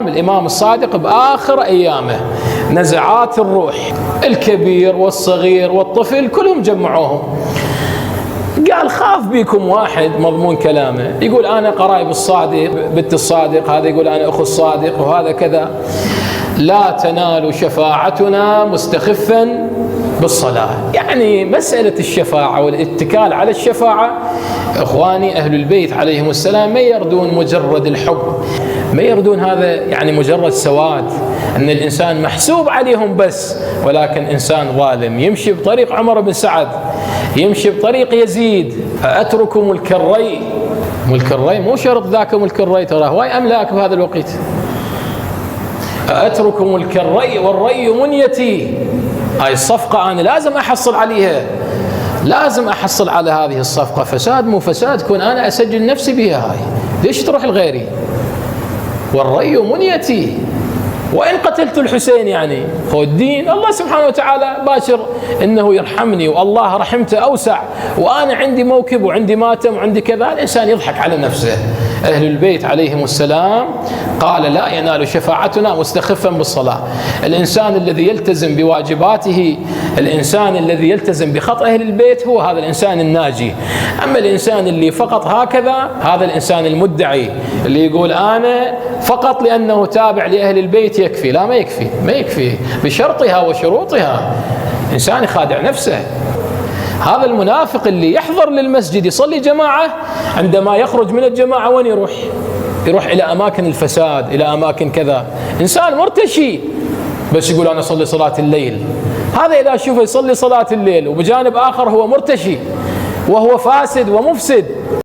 الإمام الصادق بآخر أيامه نزعات الروح، الكبير والصغير والطفل كلهم جمعوهم. قال خاف بيكم واحد مضمون كلامه يقول أنا قرايب الصادق، بنت الصادق، هذا يقول أنا أخو الصادق، وهذا كذا. لا تنال شفاعتنا مستخفا بالصلاة. يعني مسألة الشفاعة والاتكال على الشفاعة، إخواني أهل البيت عليهم السلام ما يردون مجرد الحب، ما يردون هذا يعني مجرد سواد أن الإنسان محسوب عليهم بس، ولكن إنسان ظالم يمشي بطريق عمر بن سعد، يمشي بطريق يزيد. أترك ملك الري، ملك الري مو شرط ذاك ملك الري، ترى هواي أملاك بهذا الوقت. أترك ملك الري والري منيتي، هاي الصفقة أنا لازم أحصل عليها، لازم أحصل على هذه الصفقة. فساد مو فساد كون أنا أسجل نفسي بها، هاي ليش تروح لغيري؟ والري منيتي، وإن قتلت الحسين يعني هو الدين، الله سبحانه وتعالى باشر إنه يرحمني، والله رحمته أوسع، وأنا عندي موكب وعندي ماتم وعندي كذا. الإنسان يضحك على نفسه. أهل البيت عليهم السلام قال لا ينال شفاعتنا مستخفا بالصلاة. الإنسان الذي يلتزم بواجباته، الإنسان الذي يلتزم بخط أهل البيت هو هذا الإنسان الناجي. أما الإنسان اللي فقط هكذا، هذا الإنسان المدعي اللي يقول أنا فقط لأنه تابع لأهل البيت يكفي. لا، ما يكفي، ما يكفي، بشرطها وشروطها. إنسان يخادع نفسه. هذا المنافق اللي يحضر للمسجد يصلي جماعة، عندما يخرج من الجماعة وين يروح؟ يروح إلى أماكن الفساد، إلى أماكن كذا. إنسان مرتشي بس يقول أنا أصلي صلاة الليل. هذا إذا شوفه يصلي صلاة الليل وبجانب آخر هو مرتشي وهو فاسد ومفسد،